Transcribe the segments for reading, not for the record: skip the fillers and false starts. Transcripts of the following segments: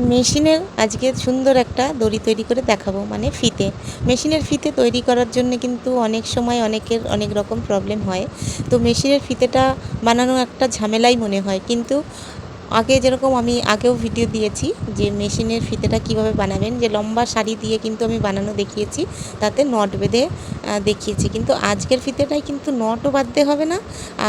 মেশিনের আজকে সুন্দর একটা দড়ি তৈরি করে দেখাবো, মানে ফিতে। মেশিনের ফিতে তৈরি করার জন্য কিন্তু অনেক সময় অনেকের অনেক রকম প্রবলেম হয়। তো মেশিনের ফিতেটা বানানো একটা ঝামেলাই মনে হয়, কিন্তু আগে যেরকম আমি আগেও ভিডিও দিয়েছি যে মেশিনের ফিতেটা কিভাবে বানাবেন, যে লম্বা শাড়ি দিয়ে কিন্তু আমি বানানো দেখিয়েছি, তাতে নট বেঁধে দেখিয়েছি। কিন্তু আজকের ফিতেটাই কিন্তু নটও বাঁধতে হবে না,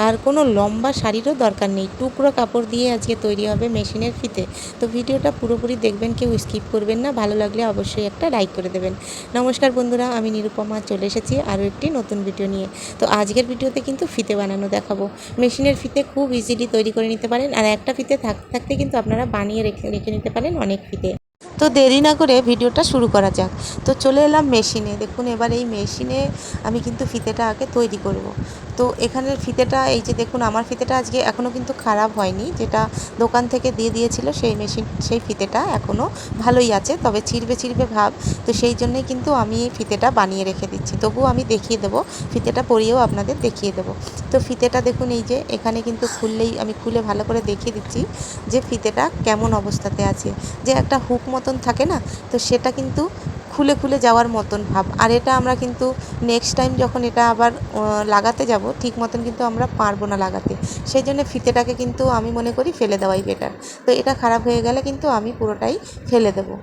আর কোনো লম্বা শাড়িরও দরকার নেই। টুকরো কাপড় দিয়ে আজকে তৈরি হবে মেশিনের ফিতে। তো ভিডিওটা পুরোপুরি দেখবেন, কেউ স্কিপ করবেন না। ভালো লাগলে অবশ্যই একটা লাইক করে দেবেন। নমস্কার বন্ধুরা, আমি নিরুপমা চলে এসেছি আরও একটি নতুন ভিডিও নিয়ে। তো আজকের ভিডিওতে কিন্তু ফিতে বানানো দেখাবো। মেশিনের ফিতে খুব ইজিলি তৈরি করে নিতে পারেন, আর একটা ফিতে থাকতে থাকতে কিন্তু আপনারা বানিয়ে রেখে নিতে পারেন অনেক ফিতে। তো দেরি না করে ভিডিওটা শুরু করা যাক। তো চলে এলাম মেশিনে। দেখুন, এবার এই মেশিনে আমি কিন্তু ফিতেটা আগে তৈরি করব। তো এখানের ফিতেটা, এই যে দেখুন, আমার ফিতেটা আজকে এখনও কিন্তু খারাপ হয়নি। যেটা দোকান থেকে দিয়ে দিয়েছিল সেই ফিতেটা এখনও ভালোই আছে, তবে ছিঁড়বে ছিঁড়বে ভাব। তো সেই জন্যই কিন্তু আমি এই ফিতেটা বানিয়ে রেখে দিচ্ছি। তবুও আমি দেখিয়ে দেবো, ফিতেটা পরিয়েও আপনাদের দেখিয়ে দেবো। তো ফিতেটা দেখুন, এই যে এখানে কিন্তু আমি খুলে ভালো করে দেখিয়ে দিচ্ছি যে ফিতেটা কেমন অবস্থাতে আছে। যে একটা হুক মতন থাকে না, তো সেটা কিন্তু খুলে খুলে যাওয়ার মতন ভাব। আর এটা আমরা কিন্তু নেক্সট টাইম যখন এটা আবার লাগাতে যাব, ঠিক মতন কিন্তু আমরা পারবো না লাগাতে। সেই জন্য ফিতেটাকে কিন্তু আমি মনে করি ফেলে দেওয়াই বেটার। তো এটা খারাপ হয়ে গেলে কিন্তু আমি পুরোটাই ফেলে দেবো।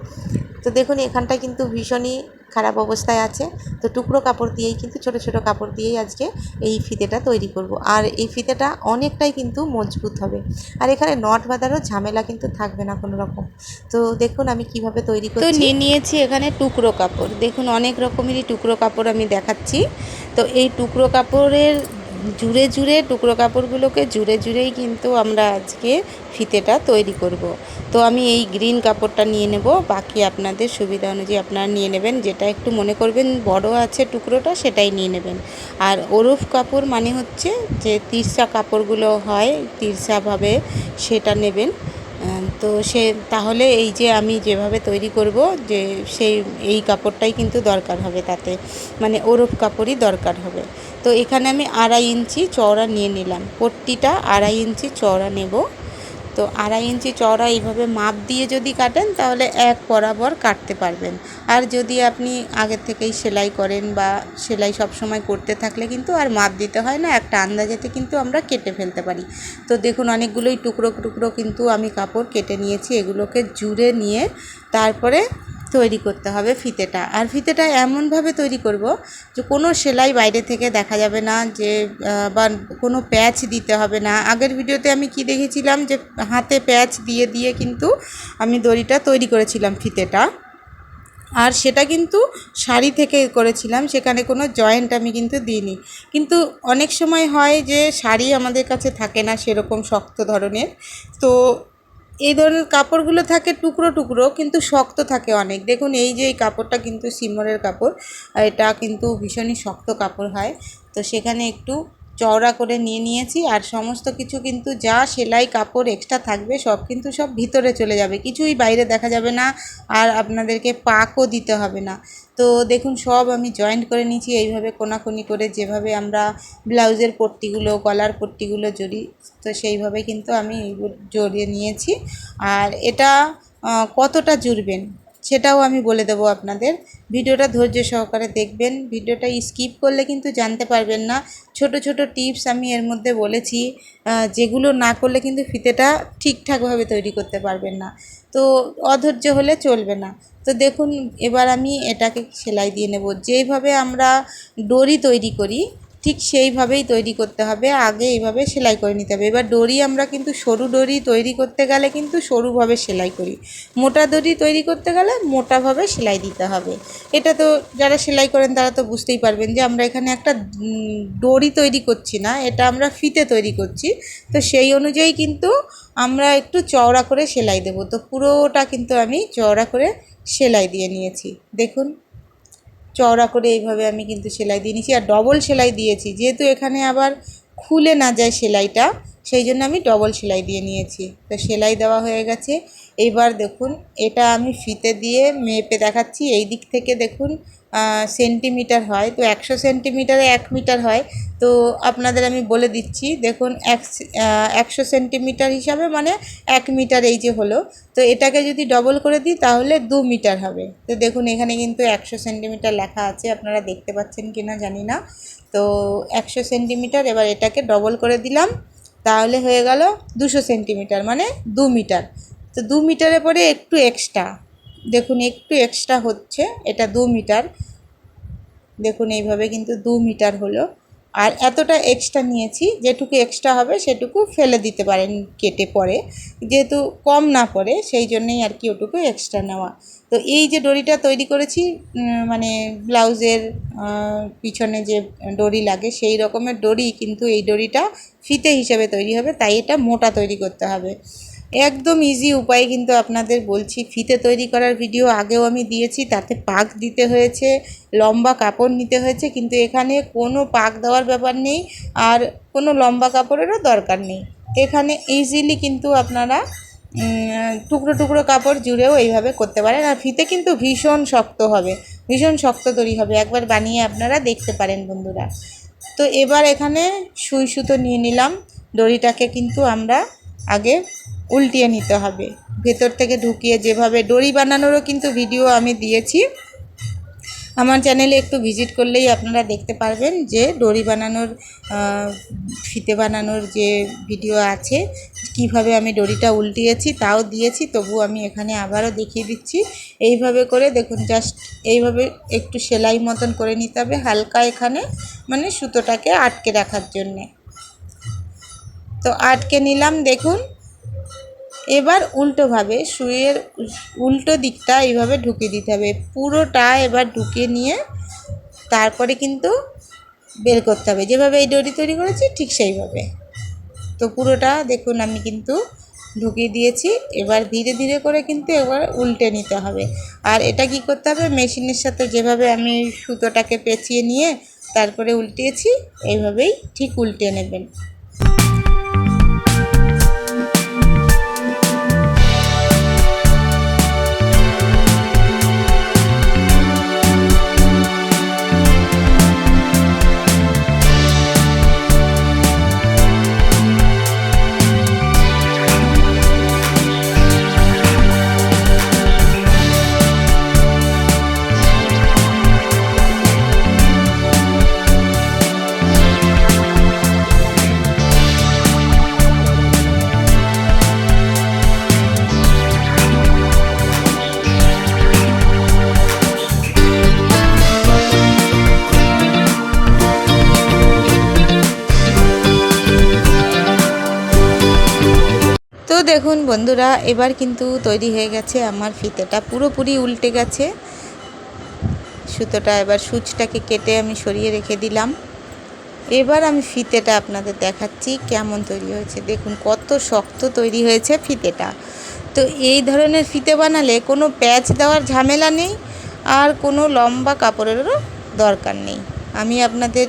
তো দেখুন, এখানটায় কিন্তু ভীষণই খারাপ অবস্থায় আছে। তো টুকরো কাপড় দিয়েই কিন্তু, ছোটো ছোটো কাপড় দিয়েই আজকে এই ফিতেটা তৈরি করব। আর এই ফিতেটা অনেকটাই কিন্তু মজবুত হবে, আর এখানে নট বাঁধারও ঝামেলা কিন্তু থাকবে না কোনো রকম। তো দেখুন আমি কিভাবে তৈরি করছি। তো নিয়ে নিয়েছি এখানে টুকরো কাপড়। দেখুন, অনেক রকমেরই টুকরো কাপড় আমি দেখাচ্ছি। তো এই টুকরো কাপড়ের জুড়ে জুড়ে, টুকরো কাপড়গুলোকে জুড়ে জুড়েই কিন্তু আমরা আজকে ফিতেটা তৈরি করব। তো আমি এই গ্রিন কাপড়টা নিয়ে নেব, বাকি আপনাদের সুবিধা অনুযায়ী আপনারা নিয়ে নেবেন। যেটা একটু মনে করবেন বড় আছে টুকরোটা, সেটাই নিয়ে নেবেন। আর ওরফ কাপড় মানে হচ্ছে যে তিরছা কাপড়গুলো হয় তিরছাভাবে, সেটা নেবেন। তো তাহলে এই যে আমি যেভাবে তৈরি করব, যে এই কাপড়টাই কিন্তু দরকার হবে তাতে, মানে ওরফ কাপড়ই দরকার হবে। তো এখানে আমি 2.5 ইঞ্চি চওড়া নিয়ে নিলাম। পট্টিটা 2.5 ইঞ্চি চওড়া নেব। তো 2.5 ইঞ্চি চওড়া এইভাবে মাপ দিয়ে যদি কাটেন, তাহলে এক বরাবর কাটতে পারবেন। আর যদি আপনি আগের থেকেই সেলাই করেন বা সেলাই সব সময় করতে থাকলে কিন্তু আর মাপ দিতে হয় না, একটা আন্দাজেতে কিন্তু আমরা কেটে ফেলতে পারি। তো দেখুন, অনেকগুলোই টুকরো টুকরো কিন্তু আমি কাপড় কেটে নিয়েছি। এগুলোকে জুড়ে নিয়ে তারপরে তৈরি করতে হবে ফিতেটা। আর ফিতেটা এমনভাবে তৈরি করব যে কোনো সেলাই বাইরে থেকে দেখা যাবে না, যে বা কোনো প্যাচ দিতে হবে না। আগের ভিডিওতে আমি কি দেখেছিলাম, যে হাতে প্যাচ দিয়ে দিয়ে কিন্তু আমি দড়িটা তৈরি করেছিলাম ফিতেটা। আর সেটা কিন্তু শাড়ি থেকে করেছিলাম, সেখানে কোনো জয়েন্ট আমি কিন্তু দিইনি। কিন্তু অনেক সময় হয় যে শাড়ি আমাদের কাছে থাকে না সেরকম শক্ত ধরনের। তো এই ধরনের কাপড়গুলো থাকে টুকরো টুকরো, কিন্তু শক্ত থাকে অনেক। দেখুন, এই যে এই কাপড়টা কিন্তু সিমরের কাপড়, আর এটা কিন্তু ভীষণই শক্ত কাপড় হয়। তো সেখানে একটু চওড়া করে নিয়ে নিয়েছি। আর সমস্ত কিছু কিন্তু যা সেলাই কাপড় এক্সট্রা থাকবে সব কিন্তু সব ভিতরে চলে যাবে, কিছুই বাইরে দেখা যাবে না। আর আপনাদেরকে পাকও দিতে হবে না। তো দেখুন, সব আমি জয়েন্ট করে নিয়েছি এইভাবে কোনাকুনি করে, যেভাবে আমরা ব্লাউজের পট্টিগুলো, গলার পট্টিগুলো জড়ি, তো সেইভাবে কিন্তু আমি জড়িয়ে নিয়েছি। আর এটা কতটা জুড়বেন সেটাও আমি বলে দেবো আপনাদের। ভিডিওটা ধৈর্য সহকারে দেখবেন। ভিডিওটা স্কিপ করলে কিন্তু জানতে পারবেন না। ছোট ছোট টিপস আমি এর মধ্যে বলেছি, যেগুলো না করলে কিন্তু ফিতেটা ঠিকঠাকভাবে তৈরি করতে পারবেন না। তো অধৈর্য হলে চলবে না। তো দেখুন, এবার আমি এটাকে সেলাই দিয়ে নেব। যেইভাবে আমরা ডরি তৈরি করি ঠিক সেইভাবেই তৈরি করতে হবে। আগে এইভাবে সেলাই করে নিতে হবে। এবার ডরি আমরা কিন্তু সরু ডরি তৈরি করতে গেলে কিন্তু সরুভাবে সেলাই করি, মোটা দড়ি তৈরি করতে গেলে মোটাভাবে সেলাই দিতে হবে। এটা তো যারা সেলাই করেন তারা তো বুঝতেই পারবেন যে আমরা এখানে একটা দড়ি তৈরি করছি না, এটা আমরা ফিতে তৈরি করছি। তো সেই অনুযায়ী কিন্তু আমরা একটু চওড়া করে সেলাই দেব। তো পুরোটা কিন্তু আমি চওড়া করে সেলাই দিয়ে নিয়েছি। দেখুন, চওড়া করে এইভাবে আমি কিন্তু সেলাই দিয়ে নিয়েছি। আর ডবল সেলাই দিয়েছি, যেহেতু এখানে আবার খুলে না যায় সেলাইটা, সেই জন্য আমি ডবল সেলাই দিয়ে নিয়েছি। তো সেলাই দেওয়া হয়ে গেছে। এইবার দেখুন এটা আমি ফিতে দিয়ে মেপে দেখাচ্ছি। এই দিক থেকে দেখুন সেন্টিমিটার হয়, তো 100 সেন্টিমিটারে 1 মিটার হয়। তো আপনাদের আমি বলে দিচ্ছি, দেখুন 100 সেন্টিমিটার হিসাবে মানে 1 মিটার এই যে হলো। তো এটাকে যদি ডবল করে দিই তাহলে 2 মিটার হবে। তো দেখুন এখানে কিন্তু 100 সেন্টিমিটার লেখা আছে, আপনারা দেখতে পাচ্ছেন কি না জানি না। তো 100 সেন্টিমিটার, এবার এটাকে ডবল করে দিলাম, তাহলে হয়ে গেল 200 সেন্টিমিটার মানে 2 মিটার। তো 2 মিটারে পরে একটু এক্সট্রা, দেখুন একটু এক্সট্রা হচ্ছে, এটা 2 মিটার। দেখুন এইভাবে কিন্তু 2 মিটার হলো। আর এতটা এক্সট্রা নিয়েছি, যেটুকু এক্সট্রা হবে সেটুকু ফেলে দিতে পারেন কেটে পরে, যেহেতু কম না পড়ে সেই জন্যেই আর কি ওটুকু এক্সট্রা নেওয়া। তো এই যে দড়িটা তৈরি করেছি, মানে ব্লাউজের পিছনে যে দড়ি লাগে সেই রকমের দড়ি, কিন্তু এই দড়িটা ফিতে হিসেবে তৈরি হবে, তাই এটা মোটা তৈরি করতে হবে। একদম ইজি উপায়ে কিন্তু আপনাদের বলছি, ফিতে তৈরি করার ভিডিও আগেও আমি দিয়েছি, তাতে পাক দিতে হয়েছে, লম্বা কাপড় নিতে হয়েছে, কিন্তু এখানে কোনো পাক দেওয়ার ব্যাপার নেই আর কোনো লম্বা কাপড়েরও দরকার নেই। এখানে ইজিলি কিন্তু আপনারা টুকরো টুকরো কাপড় জুড়েও এইভাবে করতে পারেন। আর ফিতে কিন্তু ভীষণ শক্ত হবে, ভীষণ শক্ত দড়ি হবে, একবার বানিয়ে আপনারা দেখতে পারেন বন্ধুরা। তো এবার এখানে সুই সুতো নিয়ে নিলাম, দড়িটাকে কিন্তু আমরা আগে উল্টিয়ে নিতে হবে, ভেতর থেকে ঢুকিয়ে। যেভাবে দড়ি বানানোরও কিন্তু ভিডিও আমি দিয়েছি, আমার চ্যানেলে একটু ভিজিট করলেই আপনারা দেখতে পারবেন যে দড়ি বানানোর, ফিতে বানানোর যে ভিডিও আছে, কিভাবে আমি দড়িটা উল্টিয়েছি তাও দিয়েছি। তবু আমি এখানে আবারও দেখিয়ে দিচ্ছি। এইভাবে করে দেখুন, জাস্ট এইভাবে একটু সেলাই মতন করে নিতে হবে হালকা, এখানে মানে সুতোটাকে আটকে রাখার জন্যে। তো আটকে নিলাম দেখুন। এবার উল্টোভাবে সুইয়ের উল্টো দিকটা এইভাবে ঢুকিয়ে দিতে হবে, পুরোটা এবার ঢুকিয়ে নিয়ে তারপরে কিন্তু বের করতে হবে, যেভাবে এই দড়ি তৈরি করেছি ঠিক সেইভাবে। তো পুরোটা দেখুন আমি কিন্তু ঢুকিয়ে দিয়েছি। এবার ধীরে ধীরে করে কিন্তু এবার উল্টে নিতে হবে। আর এটা কি করতে হবে, মেশিনের সাথে যেভাবে আমি সুতোটাকে পেঁচিয়ে নিয়ে তারপরে উল্টিয়েছি, এইভাবেই ঠিক উল্টে নেবেন। তো দেখুন বন্ধুরা, এবার কিন্তু তৈরি হয়ে গেছে আমার ফিতেটা, পুরোপুরি উল্টে গেছে সুতোটা। এবার সূচটাকে কেটে আমি সরিয়ে রেখে দিলাম। এবার আমি ফিতেটা আপনাদের দেখাচ্ছি কেমন তৈরি হয়েছে। দেখুন কত শক্ত তৈরি হয়েছে ফিতেটা। তো এই ধরনের ফিতে বানালে কোনো প্যাচ দেওয়ার ঝামেলা নেই, আর কোনো লম্বা কাপড়েরও দরকার নেই। আমি আপনাদের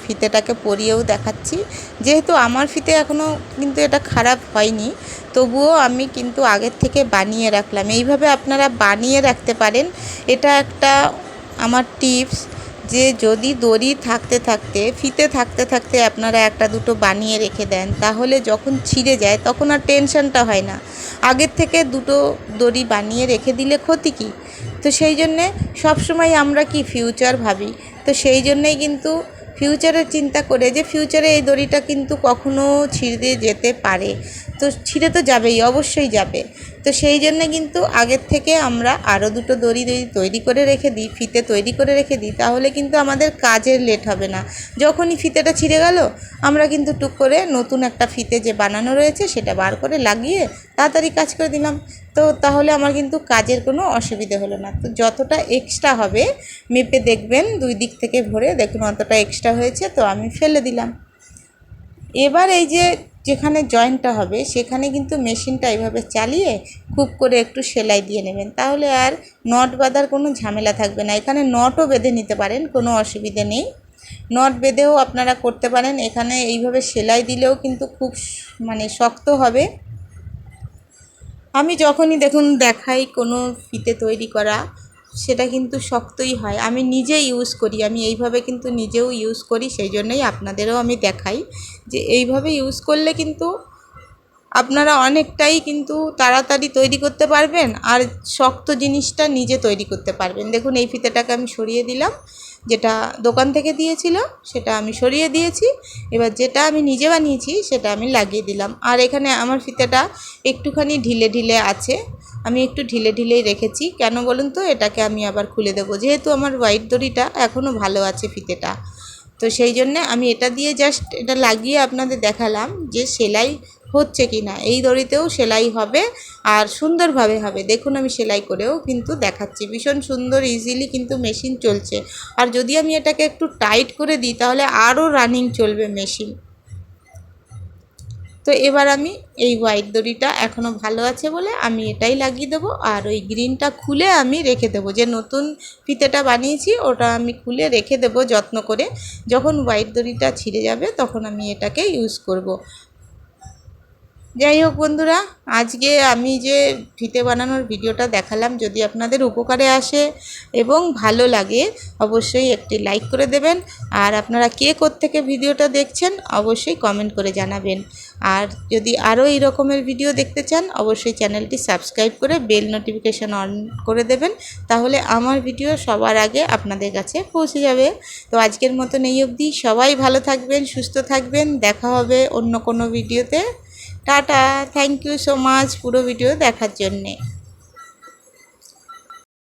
ফিতেটাকে পরিয়েও দেখাচ্ছি। যেহেতু আমার ফিতে এখনও কিন্তু এটা খারাপ হয়নি, তবুও আমি কিন্তু আগের থেকে বানিয়ে রাখলাম। এইভাবে আপনারা বানিয়ে রাখতে পারেন। এটা একটা আমার টিপস, যে যদি দড়ি থাকতে থাকতে, ফিতে থাকতে থাকতে আপনারা একটা দুটো বানিয়ে রেখে দেন, তাহলে যখন ছিঁড়ে যায় তখন আর টেনশনটা হয় না। আগের থেকে দুটো দড়ি বানিয়ে রেখে দিলে ক্ষতি কী? তো সেই জন্যে সবসময় আমরা কি ফিউচার ভাবি, তো সেই জন্যেই কিন্তু ফিউচারের চিন্তা করে, যে ফিউচারে এই দড়িটা কিন্তু কখনো ছিঁড়ে যেতে পারে, তো ছিঁড়ে তো যাবেই, অবশ্যই যাবে। তো সেই জন্যে কিন্তু আগের থেকে আমরা আরও দুটো দড়ি তৈরি করে রেখে দিই, ফিতে তৈরি করে রেখে দিই, তাহলে কিন্তু আমাদের কাজের লেট হবে না। যখনই ফিতেটা ছিঁড়ে গেল, আমরা কিন্তু টুক করে নতুন একটা ফিতে যে বানানো রয়েছে সেটা বার করে লাগিয়ে তাড়াতাড়ি কাজ করে দিলাম। তো তাহলে আমার কিন্তু কাজের কোনো অসুবিধে হলো না। তো যতটা এক্সট্রা হবে মেপে দেখবেন, দুই দিক থেকে ভরে দেখুন অতটা এক্সট্রা হয়েছে, তো আমি ফেলে দিলাম। এবার এই যে যেখানে জয়েন্টটা হবে সেখানে কিন্তু মেশিনটা এইভাবে চালিয়ে খুব করে একটু সেলাই দিয়ে নেবেন, তাহলে আর নট বাঁধার কোনো ঝামেলা থাকবে না। এখানে নটও বেঁধে নিতে পারেন, কোনো অসুবিধে নেই, নট বেঁধেও আপনারা করতে পারেন। এখানে এইভাবে সেলাই দিলেও কিন্তু খুব মানে শক্ত হবে। আমি যখনই দেখুন দেখাই কোনো ফিতে তৈরি করা, সেটা কিন্তু শক্তই হয়। আমি নিজে ইউজ করি, আমি এইভাবে কিন্তু নিজেও ইউজ করি, সেই জন্যই আপনাদেরও আমি দেখাই যে এইভাবে ইউজ করলে কিন্তু আপনারা অনেকটাই কিন্তু তাড়াতাড়ি তৈরি করতে পারবেন, আর শক্ত জিনিসটা নিজে তৈরি করতে পারবেন। দেখুন এই ফিতেটাকে আমি সরিয়ে দিলাম, যেটা দোকান থেকে দিয়েছিল সেটা আমি সরিয়ে দিয়েছি। এবার যেটা আমি নিজে বানিয়েছি সেটা আমি লাগিয়ে দিলাম। আর এখানে আমার ফিতেটা একটুখানি ঢিলে ঢিলে আছে, আমি একটু ঢিলে ঢিলেই রেখেছি। কেন বলুন তো, এটাকে আমি আবার খুলে দেবো, যেহেতু আমার হোয়াইট দড়িটা এখনও ভালো আছে ফিতেটা, তো সেই জন্যে আমি এটা দিয়ে জাস্ট এটা লাগিয়ে আপনাদের দেখালাম যে সেলাই হচ্ছে কি না। এই দড়িতেও সেলাই হবে আর সুন্দরভাবে হবে। দেখুন আমি সেলাই করেও কিন্তু দেখাচ্ছি, ভীষণ সুন্দর ইজিলি কিন্তু মেশিন চলছে। আর যদি আমি এটাকে একটু টাইট করে দিই তাহলে আরও রানিং চলবে মেশিন। তো এবার আমি এই হোয়াইট দড়িটা এখনও ভালো আছে বলে আমি এটাই লাগিয়ে দেবো, আর ওই গ্রিনটা খুলে আমি রেখে দেবো। যে নতুন ফিতেটা বানিয়েছি ওটা আমি খুলে রেখে দেবো যত্ন করে, যখন হোয়াইট দড়িটা ছিঁড়ে যাবে তখন আমি এটাকে ইউজ করব। যাই হোক বন্ধুরা, আজকে আমি যে ফিতে বানানোর ভিডিওটা দেখালাম, যদি আপনাদের উপকারে আসে এবং ভালো লাগে অবশ্যই একটি লাইক করে দেবেন। আর আপনারা কে কোত্থেকে ভিডিওটা দেখছেন অবশ্যই কমেন্ট করে জানাবেন। আর যদি আরও এই রকমের ভিডিও দেখতে চান অবশ্যই চ্যানেলটি সাবস্ক্রাইব করে বেল নোটিফিকেশান অন করে দেবেন, তাহলে আমার ভিডিও সবার আগে আপনাদের কাছে পৌঁছে যাবে। তো আজকের মতন এই অবধি, সবাই ভালো থাকবেন, সুস্থ থাকবেন, দেখা হবে অন্য কোনো ভিডিওতে। Tata, thank you so much পুরো ভিডিও দেখার জন্যে।